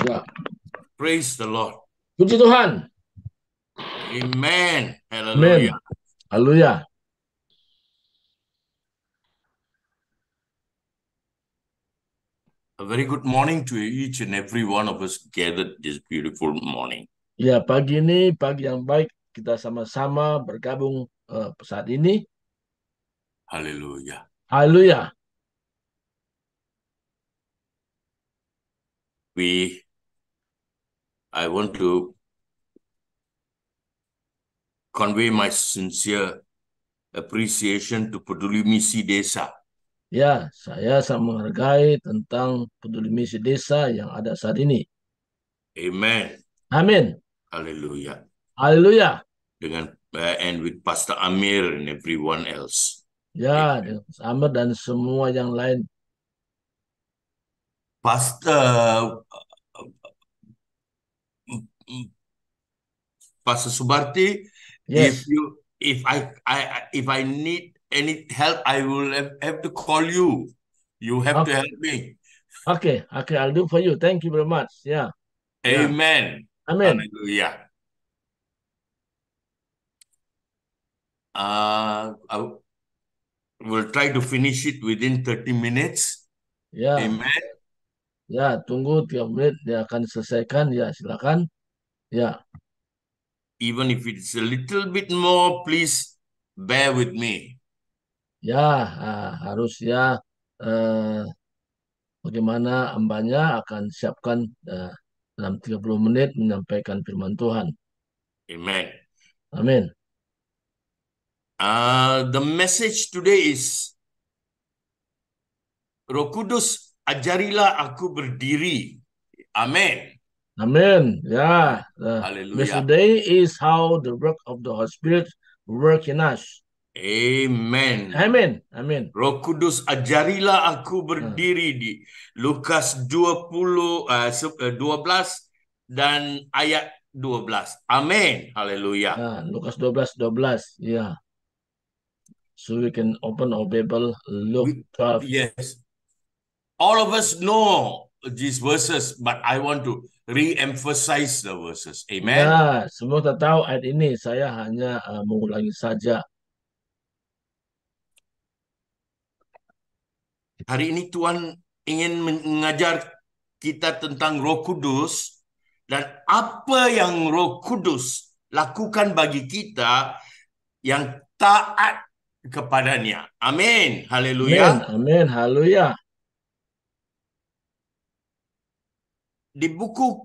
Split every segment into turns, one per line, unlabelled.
Ya,
Praise the Lord.
puji Tuhan.
Amen.
Amin.
Hallelujah.
Haleluya.
A very good morning to each and every one of us gathered this beautiful morning.
Ya, pagi ini pagi yang baik. Kita sama-sama bergabung saat ini.
Hallelujah.
Haleluya.
I want to convey my sincere appreciation to Peduli Misi Desa.
Ya, saya sangat menghargai tentang peduli misi desa yang ada saat ini.
Amen.
Amin.
Hallelujah.
Haleluya.
And with Pastor Amir and everyone else.
Ya, dengan sama dan semua yang lain.
Pastor Subarti,
Yes.
if I need any help, I will have to call you. You have to help me.
Okay, I'll do for you. Thank you very much. Ya.
Amen.
Amin.
Hallelujah. I will try to finish it within 30 minutes.
Ya.
Amen.
Ya, tunggu 3 menit dia akan selesaikan. Ya, silakan. Ya.
Even if it's a little bit more, please bear with me.
Ya, harus ya bagaimana hambanya akan siapkan dalam 30 menit menyampaikan firman Tuhan.
Amen.
Amin.
The message today is Roh Kudus, ajarilah aku berdiri. Amin.
Amin. Ya,
Hallelujah.
yesterday is how the work of the Holy Spirit work in us.
Amen.
Amin. Amin.
Roh Kudus, ajarilah aku berdiri di Lukas 12 dan ayat 12. Amin. Haleluya.
Lukas 12:12. Ya. So we can open our Bible, Luke 12.
Yes. All of us know these verses, but I want to re-emphasize the verses. Amen.
Ya, semua kita tahu ayat ini. Saya hanya mengulangi saja.
Hari ini Tuhan ingin mengajar kita tentang Roh Kudus dan apa yang Roh Kudus lakukan bagi kita yang taat kepadanya. Amin.
Amin.
Haleluya.
Amin. Haleluya.
Di buku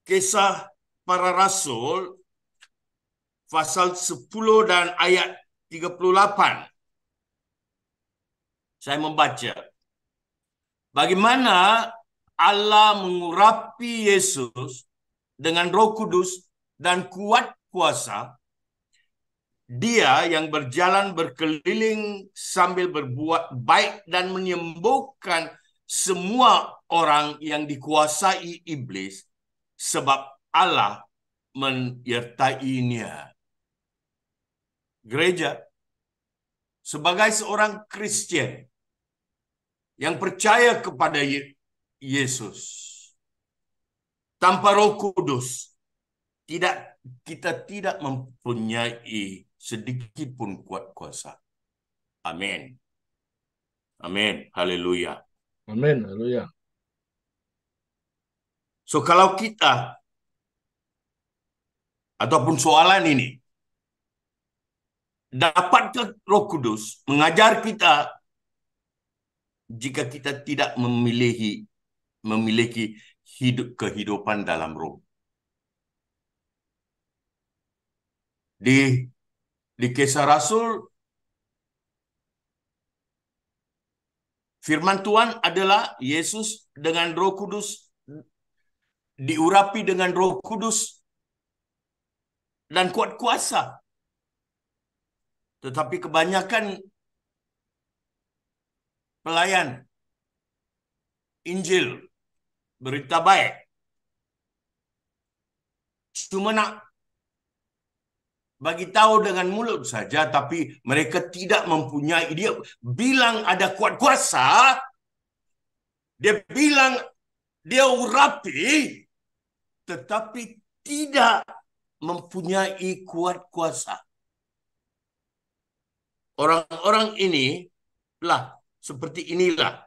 Kisah Para Rasul pasal 10 dan ayat 38. Saya membaca. Bagaimana Allah mengurapi Yesus dengan Roh Kudus dan kuat kuasa. Dia yang berjalan berkeliling sambil berbuat baik dan menyembuhkan semua orang yang dikuasai iblis sebab Allah menyertainya. Gereja, sebagai seorang Kristen yang percaya kepada Yesus, tanpa Roh Kudus, kita tidak mempunyai sedikit pun kuat kuasa. Amin. Amin. Haleluya.
Amin. Haleluya.
So kalau kita ataupun soalan ini, dapatkah Roh Kudus mengajar kita jika kita tidak memiliki kehidupan dalam roh? Di Kisah Rasul, firman Tuhan adalah Yesus dengan Roh Kudus, diurapi dengan Roh Kudus dan kuat kuasa. Tetapi kebanyakan pelayan Injil, berita baik, cuma nak bagi tahu dengan mulut saja, tapi mereka tidak mempunyai. Dia bilang ada kuat kuasa, dia bilang dia urapi, tetapi tidak mempunyai kuat kuasa. Orang-orang ini lah seperti inilah.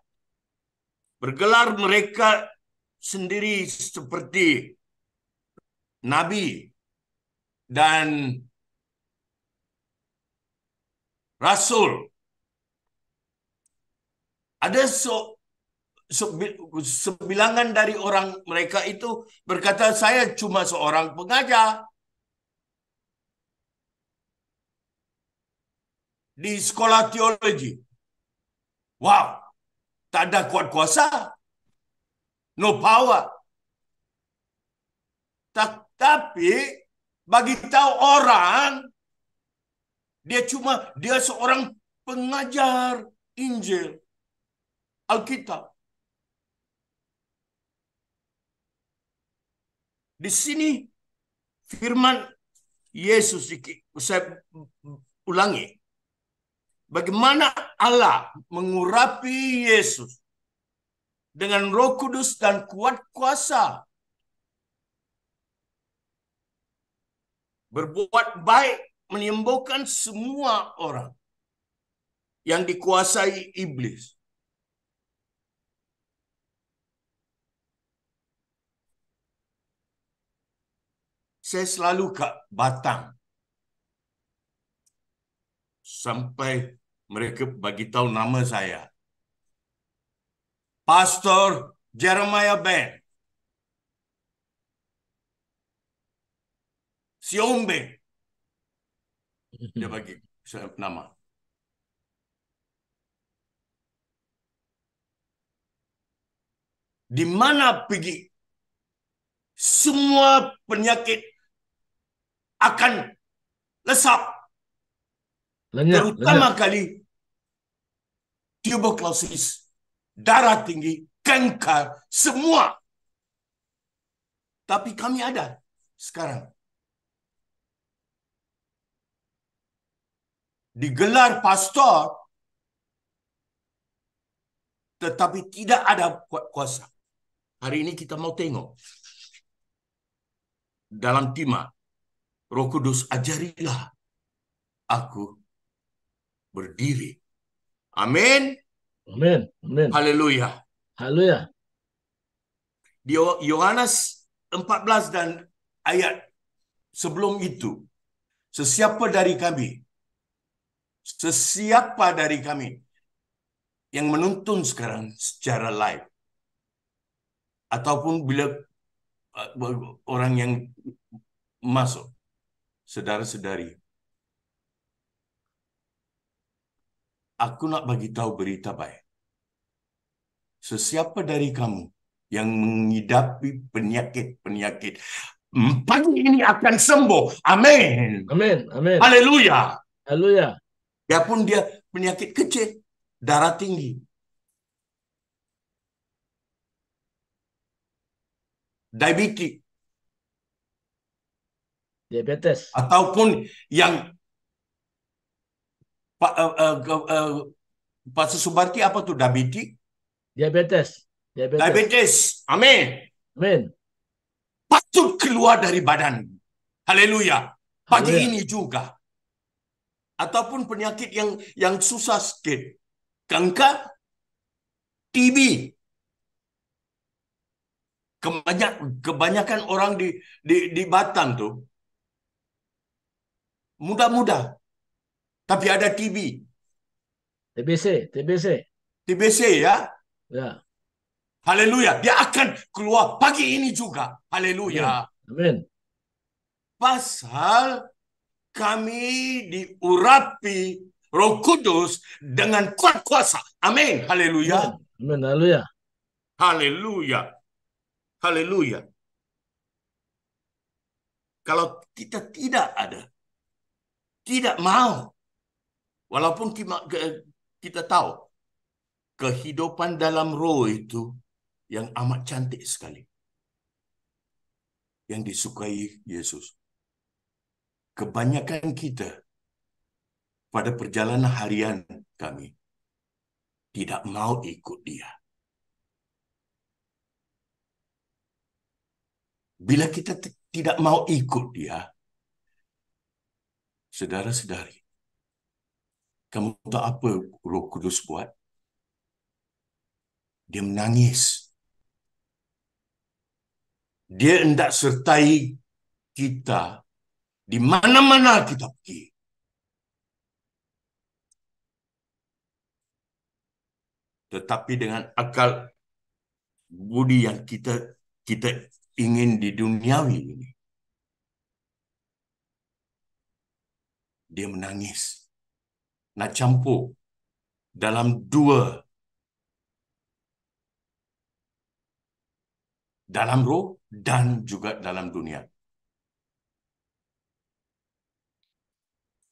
Bergelar mereka sendiri seperti nabi dan rasul. Ada sebilangan dari orang mereka itu berkata, saya cuma seorang pengajar di sekolah teologi. Wow, tak ada kuat kuasa, no power. Tapi bagi tahu orang, dia seorang pengajar Injil, Alkitab. Di sini firman Yesus, saya ulangi, bagaimana Allah mengurapi Yesus dengan Roh Kudus dan kuat kuasa, berbuat baik, menyembuhkan semua orang yang dikuasai iblis. Saya selalu ke Batang sampai mereka bagi tahu nama saya, Pastor Jeremiah Ben Siombe. Dia bagi nama. Di mana pergi, semua penyakit akan lesap. Terutama kali tuberculosis, darah tinggi, kanker, semua. Tapi kami ada sekarang. Digelar pastor, tetapi tidak ada kuasa. Hari ini kita mau tengok dalam timah, Roh Kudus ajarilah aku berdiri. Amin.
Amin. Amin.
Haleluya.
Haleluya.
Di Yohanes 14 dan ayat sebelum itu, sesiapa dari kami yang menonton sekarang secara live, ataupun bila orang yang masuk, saudara-saudari, aku nak bagi tahu berita baik. Sesiapa dari kamu yang mengidapi penyakit-penyakit, pagi ini akan sembuh. Amin.
Amin. Amin.
Haleluya.
Haleluya.
Biarpun dia penyakit kecil, darah tinggi,
diabetes,
ataupun yang Pak Subarti apa tuh diabetes. Amin.
Amin.
Patut keluar dari badan. Haleluya. Pagi
Haleluya.
ini juga. Ataupun penyakit yang susah sikit, kanker, TB. Kebanyakan orang di Batam tuh muda-muda, tapi ada TBC ya.
Ya.
Haleluya. Dia akan keluar pagi ini juga. Haleluya.
Amin.
Pasal kami diurapi Roh Kudus dengan kuat kuasa. Amin. Haleluya.
Amin. Haleluya.
Haleluya. Haleluya. Kalau kita tidak mau, walaupun kita tahu kehidupan dalam roh itu yang amat cantik sekali, yang disukai Yesus. Kebanyakan kita pada perjalanan harian kami tidak mau ikut dia. Bila kita tidak mau ikut dia, saudara-saudari, kamu tahu apa Roh Kudus buat? Dia menangis. Dia hendak sertai kita di mana-mana kita pergi. Tetapi dengan akal budi yang kita ingin di duniawi ini, dia menangis. Nak campur dalam dua, dalam roh dan juga dalam dunia.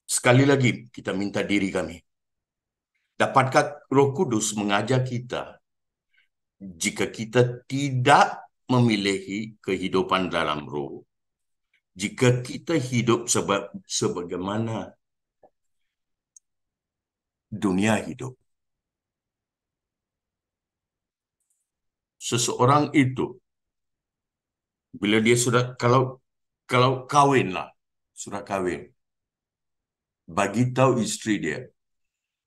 Sekali lagi kita minta diri kami. Dapatkah Roh Kudus mengajar kita jika kita tidak memiliki kehidupan dalam roh? Jika kita hidup sebagaimana dunia hidup. Seseorang itu bila dia sudah kalau kahwinlah, sudah kahwin, bagi tahu isteri dia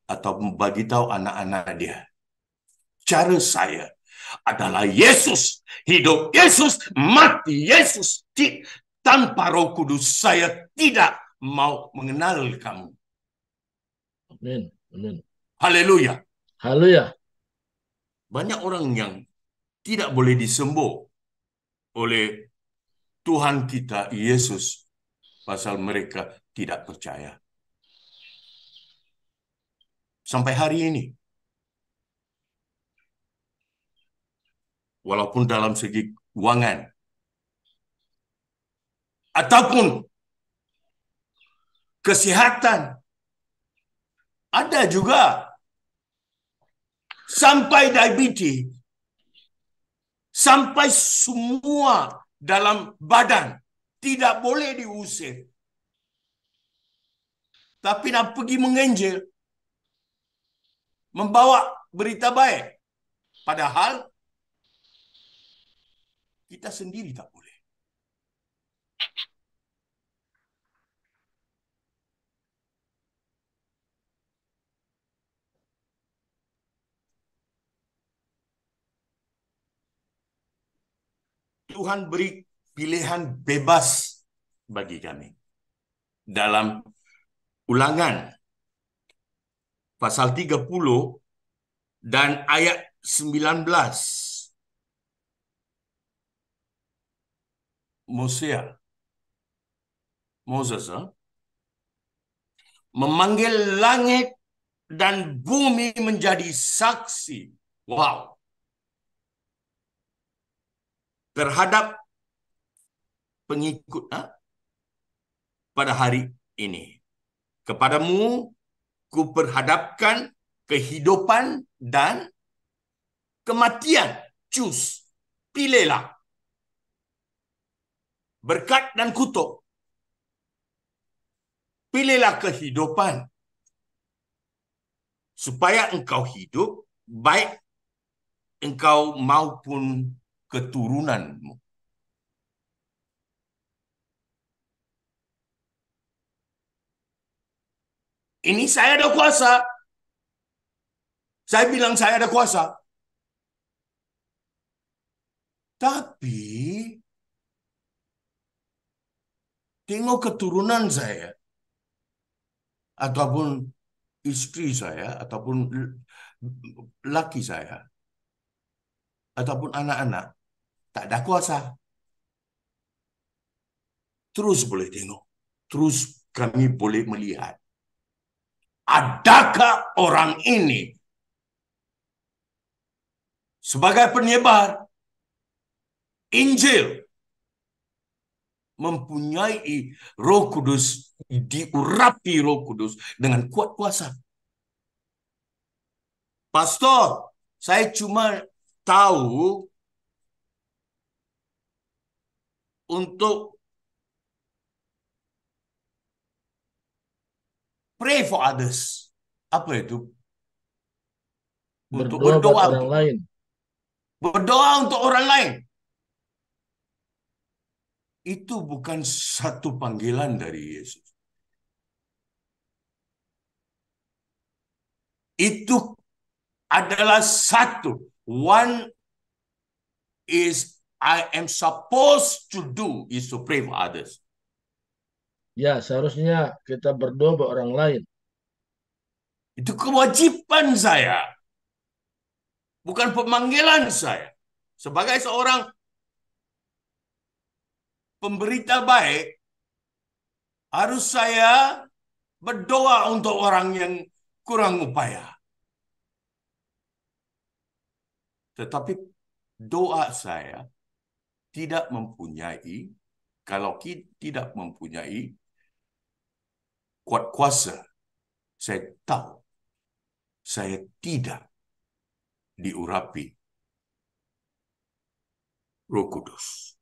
atau bagi tahu anak-anak dia, cara saya adalah Yesus, hidup Yesus, mati Yesus. Tanpa Roh Kudus saya tidak mau mengenal kamu.
Amin. Amin.
Haleluya.
Haleluya.
Banyak orang yang tidak boleh disembuh oleh Tuhan kita Yesus pasal mereka tidak percaya. Sampai hari ini. Walaupun dalam segi keuangan ataupun kesihatan, ada juga sampai diabetes, sampai semua dalam badan tidak boleh diusir. Tapi nak pergi mengenjil, membawa berita baik, padahal kita sendiri tak boleh. Tuhan beri pilihan bebas bagi kami. Dalam Ulangan pasal 30 dan ayat 19. Moses memanggil langit dan bumi menjadi saksi. Wow. Terhadap pengikut pada hari ini. Kepadamu ku perhadapkan kehidupan dan kematian. Choose. Pilihlah. Berkat dan kutuk. Pilihlah kehidupan. Supaya engkau hidup, baik engkau maupun keturunanmu. Ini saya ada kuasa. Saya bilang saya ada kuasa. Tapi tengok keturunan saya ataupun istri saya ataupun laki saya ataupun anak-anak tak ada kuasa. Terus boleh tengok. Terus kami boleh melihat. Adakah orang ini sebagai penyebar Injil mempunyai Roh Kudus, diurapi Roh Kudus dengan kuat kuasa? Pastor, saya cuma tahu untuk pray for others. Apa itu? Untuk
Berdoa buat orang
untuk
lain.
Berdoa untuk orang lain. itu bukan satu panggilan dari Yesus. Itu adalah satu. One is I am supposed to do is to pray for others.
Ya, seharusnya kita berdoa buat orang lain.
Itu kewajiban saya, bukan pemanggilan saya. Sebagai seorang pemberita baik, harus saya berdoa untuk orang yang kurang upaya. Tetapi doa saya tidak mempunyai, kalau kita tidak mempunyai kuat kuasa, saya tahu saya tidak diurapi Roh Kudus.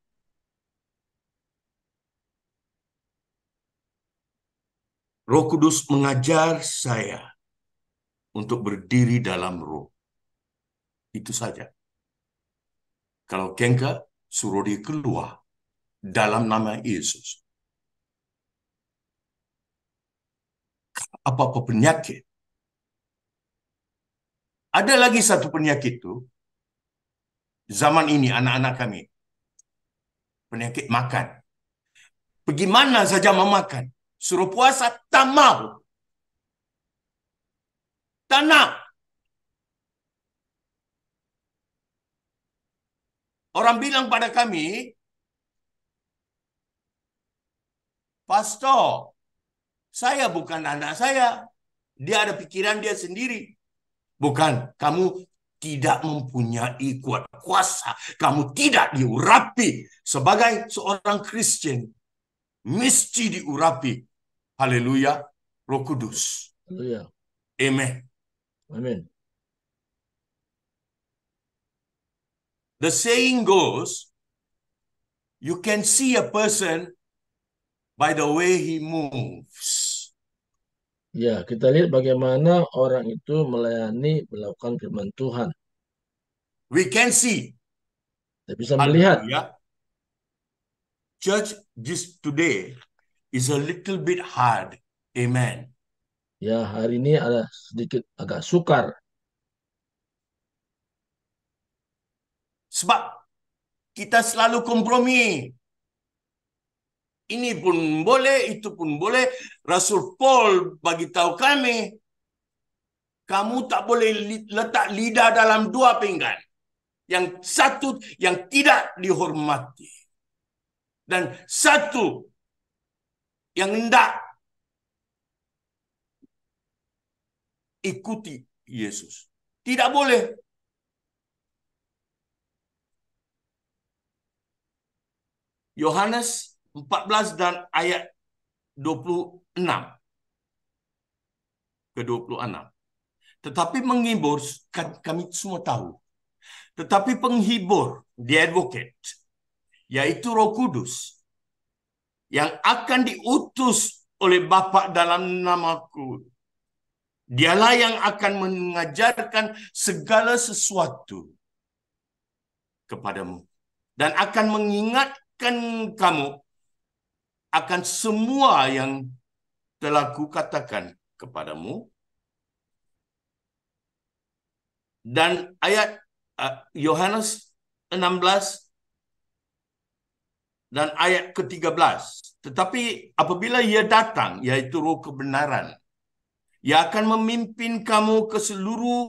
Roh Kudus mengajar saya untuk berdiri dalam roh. Itu saja. Kalau Kenka, suruh dia keluar dalam nama Yesus. Apa-apa penyakit. Ada lagi satu penyakit itu. Zaman ini anak-anak kami. Penyakit makan. Pergi mana saja memakan. Suruh puasa, tak mau. Tak nak. Orang bilang pada kami, Pastor, saya bukan anak saya. Dia ada pikiran dia sendiri. Bukan, kamu tidak mempunyai kuat kuasa. Kamu tidak diurapi. Sebagai seorang Kristen, mesti diurapi. Haleluya, Roh Kudus.
Haleluya.
Amen.
Amin.
The saying goes, you can see a person by the way he moves.
Ya, kita lihat bagaimana orang itu melayani, melakukan firman Tuhan.
We can see.
Kita bisa melihat.
Hallelujah. Church just today is a little bit hard. Amen.
Ya, hari ini ada sedikit agak sukar.
Sebab kita selalu kompromi. Ini pun boleh, itu pun boleh. Rasul Paul bagi tahu kami, kamu tak boleh letak lidah dalam dua pinggan. Yang satu yang tidak dihormati. Dan satu yang hendak ikuti Yesus. Tidak boleh. Yohanes 14 dan ayat 26 ke 26. Tetapi menghibur, kami semua tahu. Tetapi penghibur, the advocate, yaitu Roh Kudus, yang akan diutus oleh Bapa dalam namaku. Dialah yang akan mengajarkan segala sesuatu kepadamu. Dan akan mengingatkan kamu akan semua yang telah kukatakan kepadamu. Dan ayat Yohanes 16 dan ayat ke-13. Tetapi apabila ia datang, yaitu Roh kebenaran, ia akan memimpin kamu ke seluruh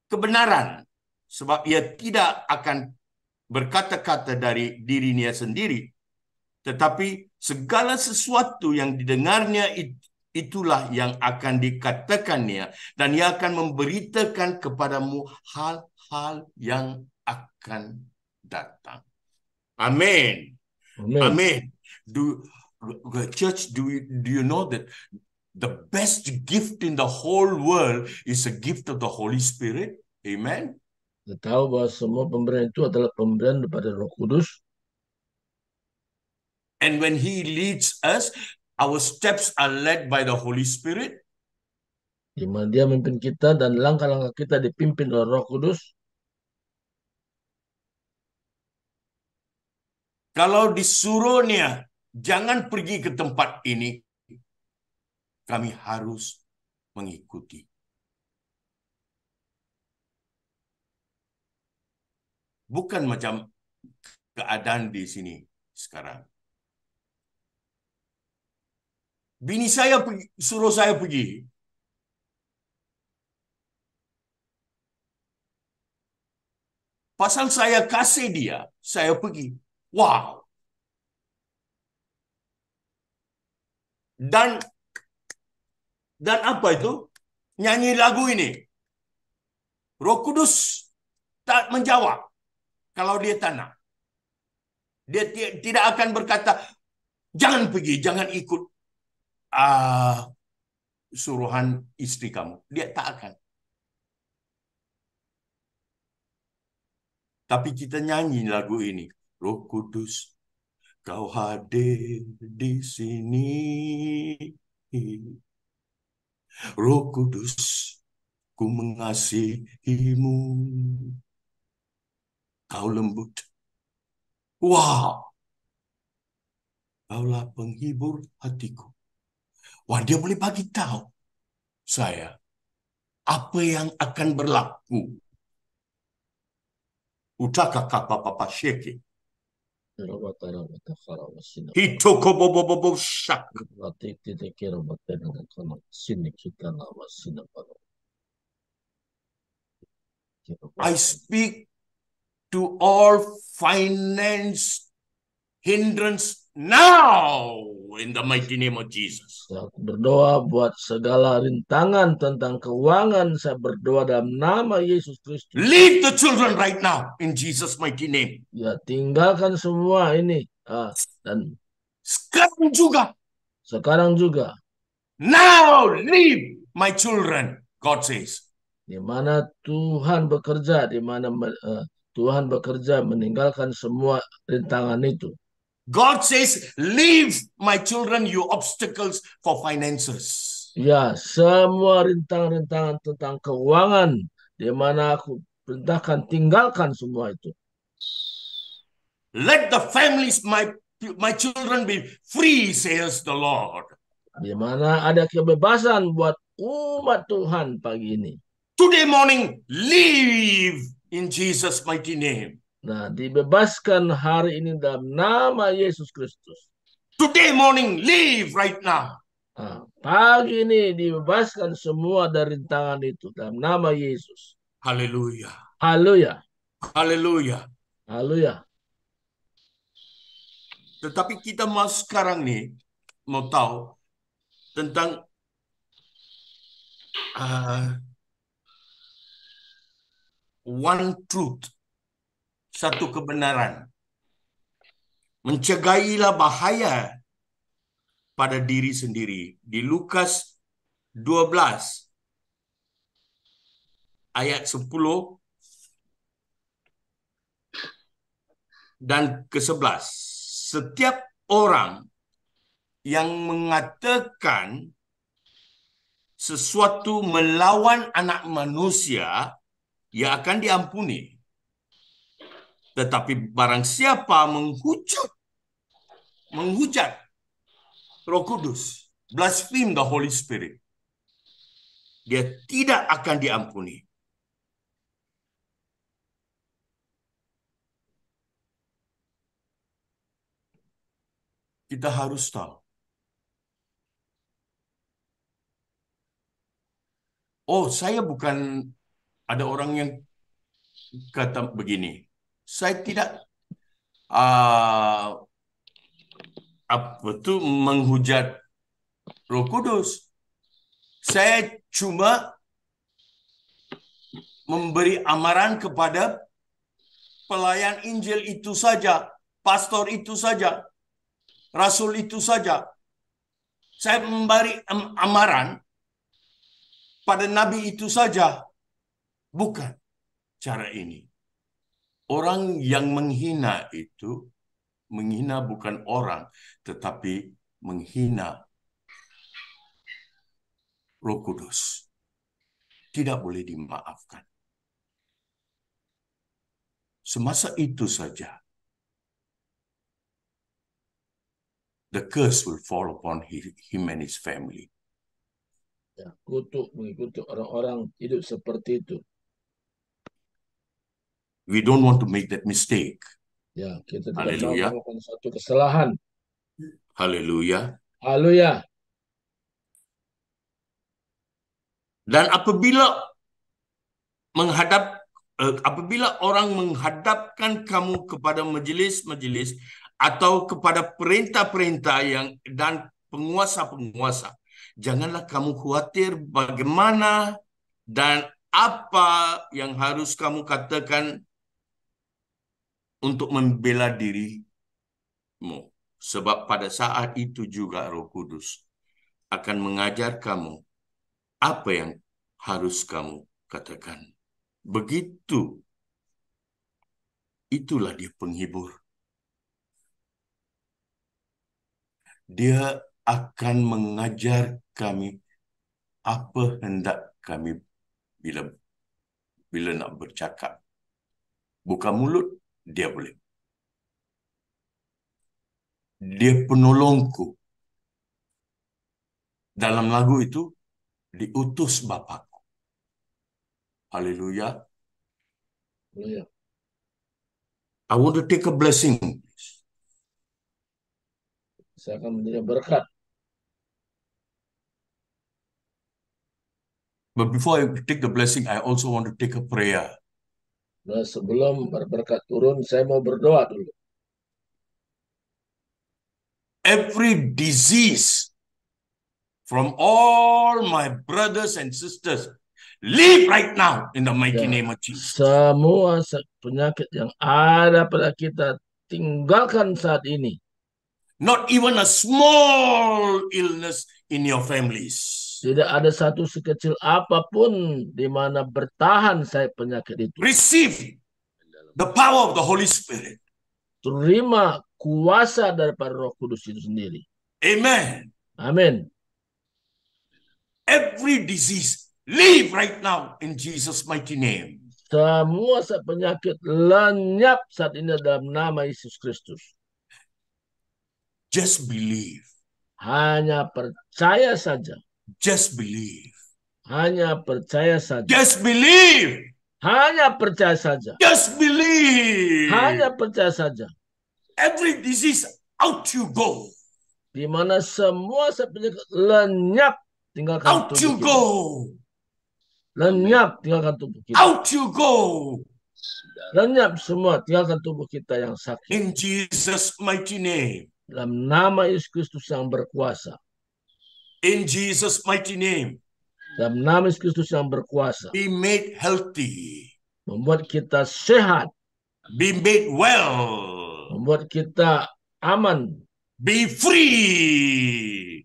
kebenaran. Sebab ia tidak akan berkata-kata dari dirinya sendiri. Tetapi segala sesuatu yang didengarnya itulah yang akan dikatakannya. Dan ia akan memberitakan kepadamu hal-hal yang akan datang. Amin.
Amin.
Amin. Church, do you know that the best gift in the whole world is a gift of the Holy Spirit? Amen.
Kita tahu bahwa semua pemberian itu adalah pemberian daripada Roh Kudus.
And when He leads us, our steps are led by the Holy Spirit.
Di mana Dia memimpin kita dan langkah-langkah kita dipimpin oleh Roh Kudus.
Kalau disuruhnya jangan pergi ke tempat ini, kami harus mengikuti. Bukan macam keadaan di sini sekarang. Bini saya suruh saya pergi. Pasal saya kasih dia, saya pergi. Wow. Dan apa itu? Nyanyi lagu ini. Roh Kudus tak menjawab kalau dia tak nak. Dia tidak akan berkata, jangan pergi, jangan ikut suruhan istri kamu. Dia tak akan. Tapi kita nyanyi lagu ini. Roh Kudus, kau hadir di sini. Roh Kudus, ku mengasihimu. Kau lembut. Wow. Kaulah penghibur hatiku. Wah, dia boleh bagi tahu saya apa yang akan berlaku. Utaka kapa papa sheke. Hitoko bobo bobo shak. I speak to all finance hindrance now in the mighty name of Jesus.
Saya berdoa buat segala rintangan tentang keuangan. Saya berdoa dalam nama Yesus Kristus.
Leave the children right now in Jesus mighty name.
Ya, tinggalkan semua ini. Dan
sekarang juga.
Sekarang juga.
Now leave my children, God says.
Di mana Tuhan bekerja, di mana Tuhan bekerja meninggalkan semua rintangan itu.
God says, leave my children you obstacles for finances.
Ya, semua rintangan-rintangan tentang keuangan, di mana aku perintahkan tinggalkan semua itu.
Let the families, my children be free, says the Lord.
Di mana ada kebebasan buat umat Tuhan pagi ini.
Today morning, leave in Jesus' mighty name.
Nah, dibebaskan hari ini dalam nama Yesus Kristus.
Today morning, leave right now.
Nah, pagi ini dibebaskan semua dari rintangan itu dalam nama Yesus.
Haleluya.
Haleluya.
Haleluya.
Haleluya.
Tetapi kita mau sekarang nih mau tahu tentang one truth, satu kebenaran. Mencegailah bahaya pada diri sendiri. Di Lukas 12 ayat 10 dan ke-11. Setiap orang yang mengatakan sesuatu melawan anak manusia, ia akan diampuni. Tetapi barang siapa menghujat Roh Kudus, blaspheme the Holy Spirit, dia tidak akan diampuni. Kita harus tahu. Oh, saya bukan, ada orang yang kata begini. Saya tidak menghujat Roh Kudus. Saya cuma memberi amaran kepada pelayan Injil itu saja, pastor itu saja, rasul itu saja. Saya memberi amaran pada nabi itu saja. Bukan cara ini. Orang yang menghina itu, menghina bukan orang, tetapi menghina Roh Kudus. Tidak boleh dimaafkan. Semasa itu saja. the curse will fall upon him and his family.
Ya, kutuk mengikuti orang-orang hidup seperti itu.
We don't want to make that mistake.
Ya, kita tidak mau
Haleluya.
melakukan suatu kesalahan.
Haleluya.
Haleluya.
Dan apabila orang menghadapkan kamu kepada majelis-majelis atau kepada perintah-perintah dan penguasa-penguasa, janganlah kamu khawatir bagaimana dan apa yang harus kamu katakan untuk membela dirimu. Sebab pada saat itu juga Roh Kudus akan mengajar kamu apa yang harus kamu katakan. Begitu. Itulah dia penghibur. Dia akan mengajar kami apa hendak kami bila nak bercakap. Buka mulut, dia boleh. Dia penolongku. Dalam lagu itu, diutus Bapakku. Haleluya.
Haleluya.
I want to take a blessing.
Saya akan menjadi berkat.
But before I take the blessing, I also want to take a prayer.
Nah, sebelum berkat turun, saya mau berdoa dulu.
Every disease from all my brothers and sisters, leave right now in the mighty
Ya,
name of Jesus.
semua penyakit yang ada pada kita, tinggalkan saat ini.
Not even a small illness in your families.
Tidak ada satu sekecil apapun di mana bertahan saya penyakit itu.
Receive the power of the Holy Spirit.
Terima kuasa daripada Roh Kudus itu sendiri.
Amen.
Amin.
Every disease, leave right now in Jesus' mighty name.
Semua penyakit lenyap saat ini dalam nama Yesus Kristus.
Just believe.
Hanya percaya saja.
Just believe.
Hanya percaya saja.
Just believe.
Hanya percaya saja.
Just believe.
Hanya percaya saja.
Every disease, out you go.
Di mana semua penyakit lenyap, tinggalkan
Out
tubuh
you
kita.
go.
Lenyap, tinggalkan tubuh kita.
Out you go.
Lenyap semua, tinggalkan tubuh kita yang sakit.
In Jesus' mighty name.
Dalam nama Yesus Kristus yang berkuasa.
In Jesus' mighty name.
Dalam nama Yesus Kristus yang berkuasa.
Be made healthy.
Membuat kita sehat.
Be made well.
Membuat kita aman.
Be free.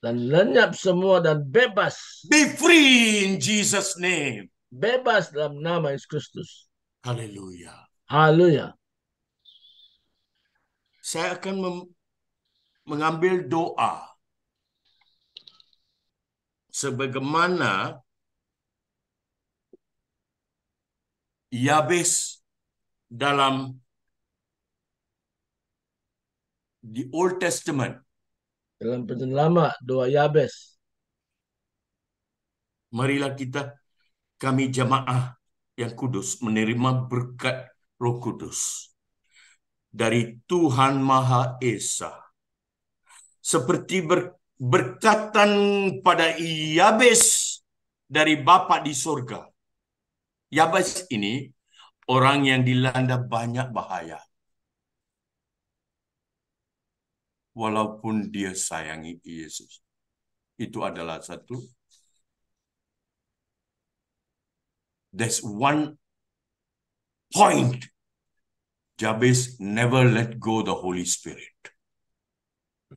Dan lenyap semua dan bebas.
Be free in Jesus' name.
Bebas dalam nama Yesus Kristus.
Haleluya.
Haleluya.
Saya akan mengambil doa. Sebagaimana Yabes dalam the Old Testament.
Dalam perjanjian lama, doa Yabes.
Marilah kami jamaah yang kudus menerima berkat Roh Kudus dari Tuhan Maha Esa. Seperti berkatan pada Yabes dari Bapa di surga. Yabes ini orang yang dilanda banyak bahaya. Walaupun dia sayangi Yesus. Itu adalah satu. There's one point. Jabez never let go the Holy Spirit.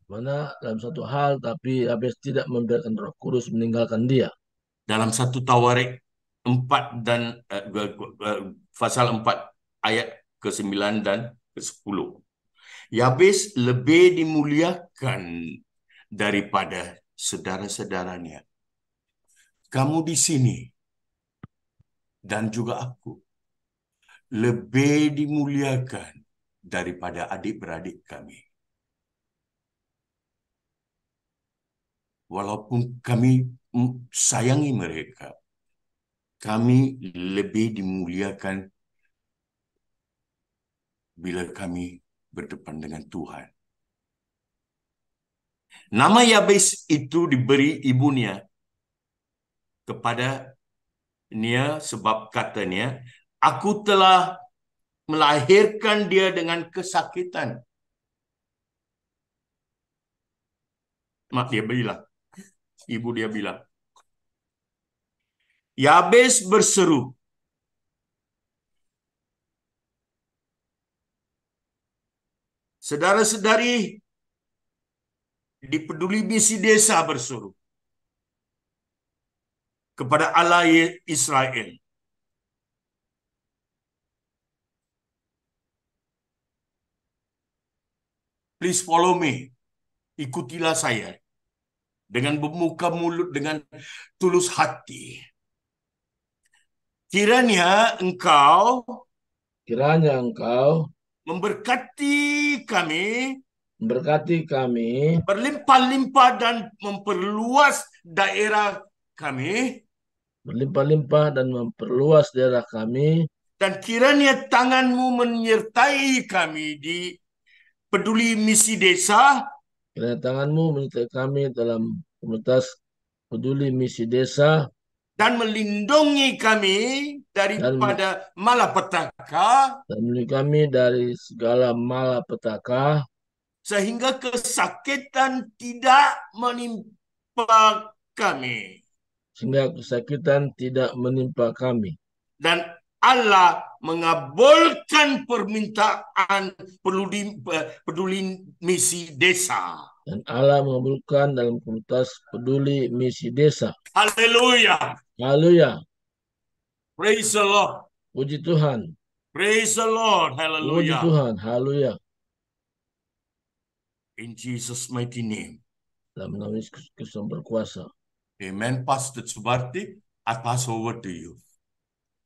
Mana dalam satu hal, tapi Yabes tidak membiarkan Roh Kudus meninggalkan dia.
Dalam 1 Tawarik 4 dan pasal 4 ayat ke-9 dan ke-10. Yabes lebih dimuliakan daripada saudara-saudaranya. Kamu di sini dan juga aku lebih dimuliakan daripada adik-beradik kami. walaupun kami sayangi mereka, kami lebih dimuliakan bila kami berdepan dengan Tuhan. Nama Yabes itu diberi ibunya kepada dia sebab katanya, aku telah melahirkan dia dengan kesakitan. Mak dia bilang, ibu dia bilang. Yabes berseru, saudara-saudari di Peduli Misi Desa berseru kepada Allah Israel. Please follow me. Ikutilah saya. Dengan membuka mulut dengan tulus hati. Kiranya engkau memberkati kami berlimpah-limpah dan memperluas daerah kami. Dan kiranya tanganmu menyertai kami di Peduli Misi Desa.
Kiranya tanganmu menyertai kami dalam komunitas Peduli Misi Desa.
Dan melindungi kami daripada malapetaka.
Dan melindungi kami dari segala malapetaka.
Sehingga kesakitan tidak menimpa kami. Dan Allah mengabulkan permintaan peduli misi desa.
Dan Allah mengabulkan dalam komunitas Peduli Misi Desa.
Haleluya.
Haleluya.
Praise the Lord.
Puji Tuhan.
Praise the Lord. Haleluya.
Puji Tuhan. Haleluya.
In Jesus' mighty name.
Dalam nama Yesus Kristus yang berkuasa.
Amen. Pastor Subarti, I pass over to you.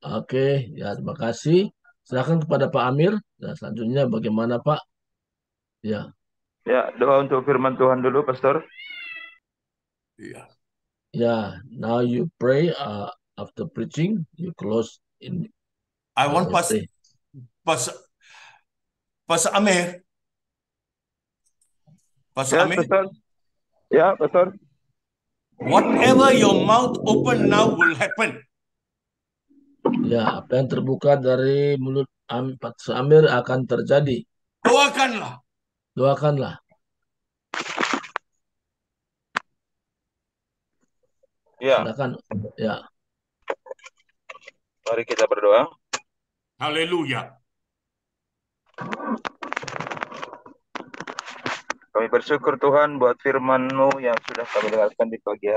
Oke, ya terima kasih. Silakan kepada Pak Amir. Dan selanjutnya bagaimana Pak? Ya.
Ya, doa untuk firman Tuhan dulu, Pastor.
Ya.
Ya, now you pray after preaching, you close in.
I want Pastor Amir. Pastor Amir.
Pastor. Ya, Pastor.
Whatever your mouth open now will happen.
Ya, apa yang terbuka dari mulut Pastor Amir akan terjadi.
Doakanlah.
Doakanlah.
Ya.
Silakan. Ya.
Mari kita berdoa.
Haleluya.
Kami bersyukur Tuhan buat firman-Mu yang sudah kami dengarkan di pagi hari.